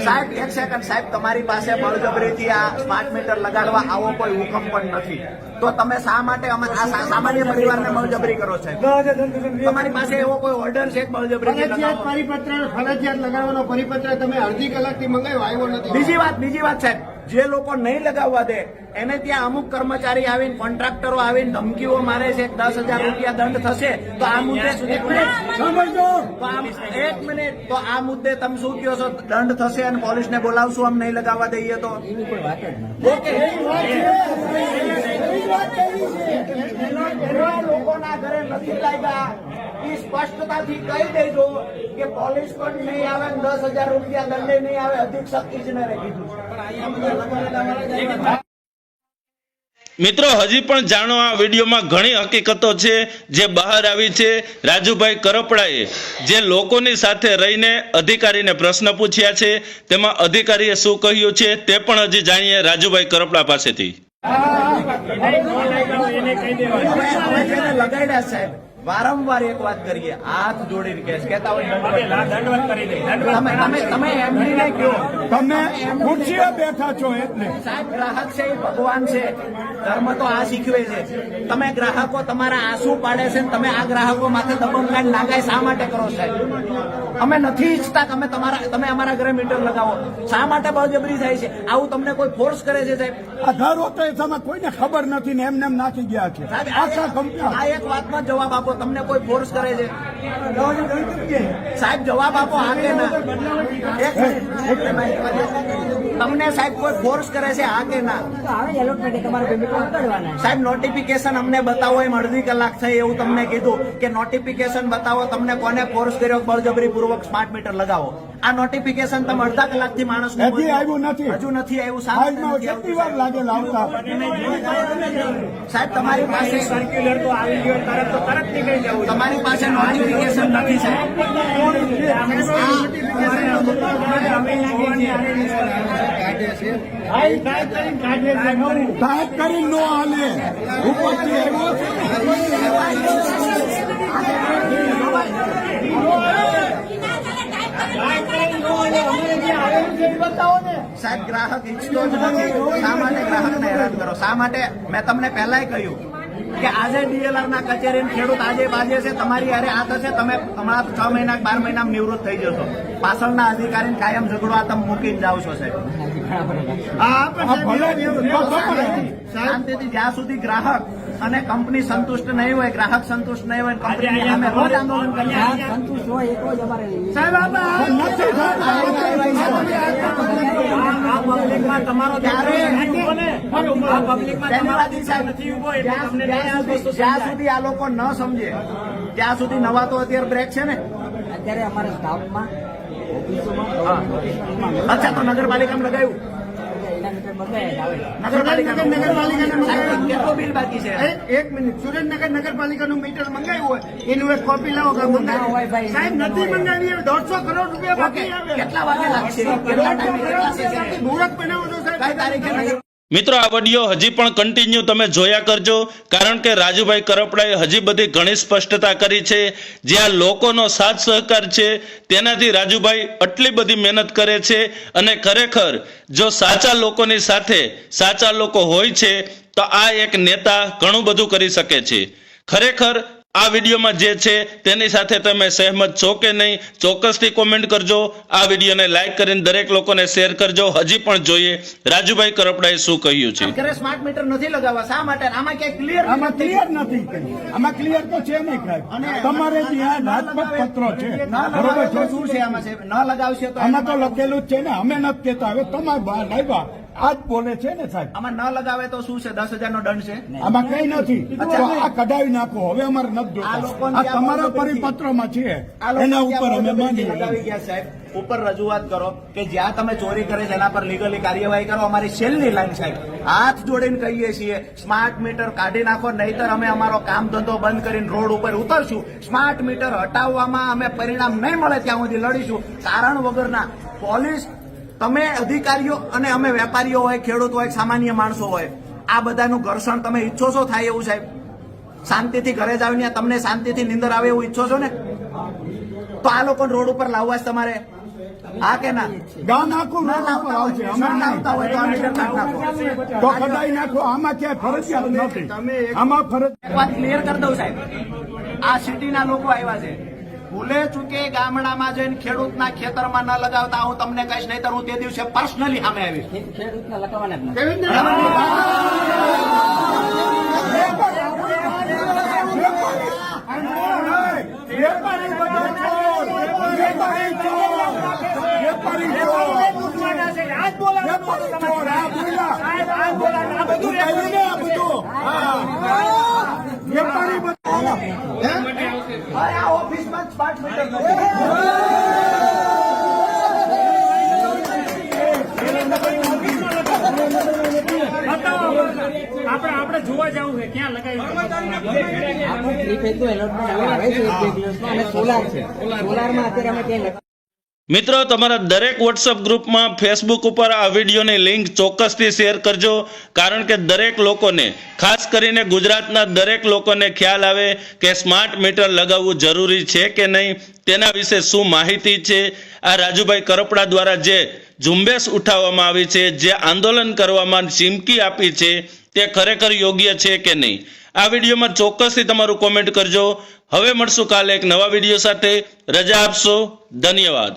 સાહેબ એક સેકન્ડ સાહેબ, તમારી પાસે બળજબરીથી આ સ્માર્ટ મીટર લગાડવા આવો કોઈ હુકમ પણ નથી, તો તમે શા માટે આ સામાન્ય પરિવારને બળજબરી કરો છો? તમારી પાસે એવો કોઈ ઓર્ડર છે બળજબરી ફરજિયાત લગાડવાનો પરિપત્ર તમે અડધી કલાકથી મંગાવ્યો, આવ્યો નથી. બીજી વાત સાહેબ, જે લોકો નહીં લગાવવા દે એને ત્યાં અમુક કર્મચારી આવીને કોન્ટ્રાક્ટરો આવીને ધમકીઓ મારે છે, 10,000 રૂપિયા દંડ થશે. તો આ મુદ્દે એક મિનિટ, તો આ મુદ્દે તમે શું કહો છો? દંડ થશે અને પોલીસને બોલાવશું આમ નહીં લગાવવા દઈએ તો? લોકોના ઘરે નથી લાગ્યા એ સ્પષ્ટતાથી કહી દેજો કે પોલીસ પણ નહીં આવે, 10,000 રૂપિયા દંડે નહીં આવે, અધિક્ષક ઇજનેરે કીધું. મિત્રો, હજી પણ જાણો, આ વિડીયોમાં ઘણી હકીકતો છે જે બહાર આવી છે. રાજુભાઈ કરપડાએ જે લોકોની સાથે રહીને અધિકારીને પ્રશ્ન પૂછ્યા છે, તેમાં અધિકારીએ શું કહ્યું છે તે પણ હજી જાણીએ રાજુભાઈ કરપડા પાસેથી. લગાડ્યા સાહેબ, વારંવાર એક વાત કરીએ, હાથ જોડીને કહેતા હોય તમે એમડીને કહો, તમે ખુરશીએ બેઠા છો એટલે. સાહેબ, ગ્રાહક છે એ ભગવાન છે, ધર્મ તો આ શીખવે છે. તમે ગ્રાહકો તમારા આંસુ પાડે છે, તમે આ ગ્રાહકો માથે દબંગાઈ નાગાય શા માટે કરો સાહેબ? અમે નથી ઈચ્છતા કે તમે અમારા ઘરે મીટર લગાવો. શા માટે બળજબરી થાય છે? આવું તમને કોઈ ફોર્સ કરે છે સાહેબ? આ ઘર હોતો એ સમય કોઈને ખબર નથી ને એમને એમ નાખી ગયા છે. આ એક વાતમાં જવાબ આપો, તમને કોઈ ફોર્સ કરે છે? સાહેબ જવાબ આપો, હા કે ના? તમને સાહેબ કોઈ ફોર્સ કરે છે, હા કે ના? સાહેબ નોટિફિકેશન અમને બતાવો, એમ અડધી કલાક થઈ એવું તમને કીધું કે નોટિફિકેશન બતાવો, તમને કોને ફોર્સ કર્યો બળજબરી પૂર્વક સ્માર્ટ મીટર લગાવો? આ નોટિફિકેશન તમે અડધા કલાકથી માણસ હજી આવ્યું નથી, હજુ નથી આવ્યું. કેટલી વાર લાગે લાવતા? સાહેબ તમારી પાસે સર્ક્યુલર તો આવી ગયો, તરત નીકળી જવું. તમારી પાસે નોટિફિકેશન નથી સાહેબ. સાહેબ કરી નો હાલે ઉપરથી સાહેબ ગ્રાહક ઈચ્છતો જ નથી. શા માટે ગ્રાહકને હેરાન કરો? શા માટે? મેં તમને પહેલાય કહ્યું કે આજે ડીએલઆર ના કચેરી ખેડૂત આજે બાજે છે, તમારી હારે આ થશે, તમે હમણાં 6 મહિના 12 મહિના નિવૃત્ત થઈ જશો. પાછળના અધિકારીને કાયમ ઝઘડો આ તમે મૂકીને જાવ છો સાહેબ. શાંતિથી જ્યાં સુધી ગ્રાહક અને કંપની સંતુષ્ટ નહીં હોય, ગ્રાહક સંતુષ્ટ નહીં હોય, કંપની અમે રોજ આંદોલન કરીએ. જ્યાં સુધી આ લોકો ન સમજે ત્યાં સુધી નવા તો અત્યારે બ્રેક છે ને. અત્યારે અમારા સ્ટાફમાં અચ્છા, તો નગરપાલિકામાં લગાવ્યું? કેટલું બિલ બાકી છે? એક મિનિટ, સુરેન્દ્રનગર નગરપાલિકાનું મીટર મંગાવ્યું હોય એનું એક કોપી લાવો. સાહેબ નથી મંગાવી, 150 કરોડ રૂપિયા બાકી આવે. કેટલા વાગે લાગશે? કેટલા ટાઈમે? મુહૂર્ત બનાવો છો સાહેબ? કઈ તારીખે? મિત્રો, આ વિડીયો હજી પણ કન્ટિન્યુ તમે જોયા કરજો, કારણ કે રાજુભાઈ કરપડાએ હજી બધી ઘણી સ્પષ્ટતા કરી છે. જ્યાં લોકોનો સાથ સહકાર છે તેનાથી રાજુભાઈ આટલી બધી મહેનત કરે છે. અને ખરેખર જો સાચા લોકોની સાથે સાચા લોકો હોય છે તો આ એક નેતા ઘણું બધું કરી શકે છે. ખરેખર આ વિડીયોમાં જે છે તેની સાથે તમે સહેમત છો કે નહીં, ચોક્કસથી કોમેન્ટ કરજો. આ વિડીયોને લાઈક કરીને દરેક લોકોને શેર કરજો. હજી પણ જોઈએ રાજુભાઈ કરપડાએ શું કહ્યું છે. ઘરે સ્માર્ટ મીટર નથી લગાવવા, શા માટે? આમાં ક્યાંય ક્લિયર નથી. આમાં ક્લિયર તો છે નહીં સાહેબ. તમારે ત્યાં રાજપત પત્રો છે, બરોબર છે? શું છે આમાં સાહેબ? ન લગાવશે તો આમાં તો લખેલું જ છે ને, અમે નથી કેતા. હવે તમારે બહાર લાવ્યા આજ બોલે છે ને સાહેબ. આમાં ન લગાવે તો શું છે? 10,000 નો દંડ છે. આમાં કઈ નથી. આ કઢાવી નાખો, હવે અમારે નથી જોતા. આ તમારા પરિપત્રમાં છે, એના ઉપર અમે માની લગાવી ગયા સાહેબ. ઉપર રજૂઆત કરો કે જ્યાં તમે ચોરી કરે છે એના પર લીગલી કાર્યવાહી કરો. અમારી છેલ્લી લાઈન સાહેબ, હાથ જોડીને કહીએ છીએ, સ્માર્ટ મીટર કાઢી નાખો, નહીતર અમે અમારો કામ ધંધો બંધ કરીને રોડ ઉપર ઉતરશું. સ્માર્ટ મીટર હટાવવામાં અમે પરિણામ નહીં મળે ત્યાં સુધી લડીશું. કારણ વગરના પોલીસ, તમે અધિકારીઓ અને અમે વેપારીઓ હોય, ખેડૂત હોય, સામાન્ય માણસો હોય, આ બધાનું ઘર્ષણ તમે ઈચ્છો છો થાય એવું સાહેબ? શાંતિથી ઘરે જ આવીને તમને શાંતિથી નીંદર આવે એવું ઈચ્છો છો ને? તો આ લોકો રોડ ઉપર લાવવા જ તમારે હા કે ના? ગામ આખું ના રોડ ઉપર લાવતા આવશે હોય, અમે ના નહીં. લાવતા હોય તો આ મીટર કાઢી નાખો. તો કઢાઈ નાખો. આમાં ક્યાંય ફરજિયાત નથી. આમાં ફરજ એક વાત ક્લિયર કરી દઉં સાહેબ, આ સિટીના લોકો આવ્યા છે, ભૂલે ચૂકે ગામડામાં જઈને ખેડૂતના ખેતરમાં ન લગાવતા હું તમને કહીશ, નહીતર હું તે દિવસે પર્સનલી સામે આવીશ. ખેડૂતને લગાવવાના જ નથી. વેપારી બધા ચોર. વેપારી ચોર. વેપારી ચોર. વેપારી ચોર. આ બોલ્યા. બધું કહ્યું ને આ બધું. હા. વેપારી બધા હવે આ ઓફિસમાં સ્માર્ટ મીટર નથી. આપણે જોવા જવું છે ક્યાં લગાવ્યું આપણે થ્રી ફેઝનું એલોટમેન્ટ હવે આવે છે એક બે દિવસમાં અને સોલાર છે. સોલારમાં અત્યારે અમે ક્યાંય લગાવ્યું મિત્રો, તમારા દરેક વોટ્સઅપ ગ્રુપમાં, ફેસબુક ઉપર આ વિડીયોની લિંક ચોક્કસથી શેર કરજો, કારણ કે દરેક લોકોને, ખાસ કરીને ગુજરાતના દરેક લોકોને ખ્યાલ આવે કે સ્માર્ટ મીટર લગાવવું જરૂરી છે કે નહીં, તેના વિશે શું માહિતી છે. આ રાજુભાઈ કરપડા દ્વારા જે ઝુંબેશ ઉઠાવવામાં આવી છે, જે આંદોલન કરવામાં ચીમકી આપી છે, તે ખરેખર યોગ્ય છે કે નહીં. આ વિડીયોમાં ચોક્કસથી તમારું કોમેન્ટ કરજો. હવે મળશું કાલે એક નવા વિડીયો સાથે. રજા આપશો. ધન્યવાદ.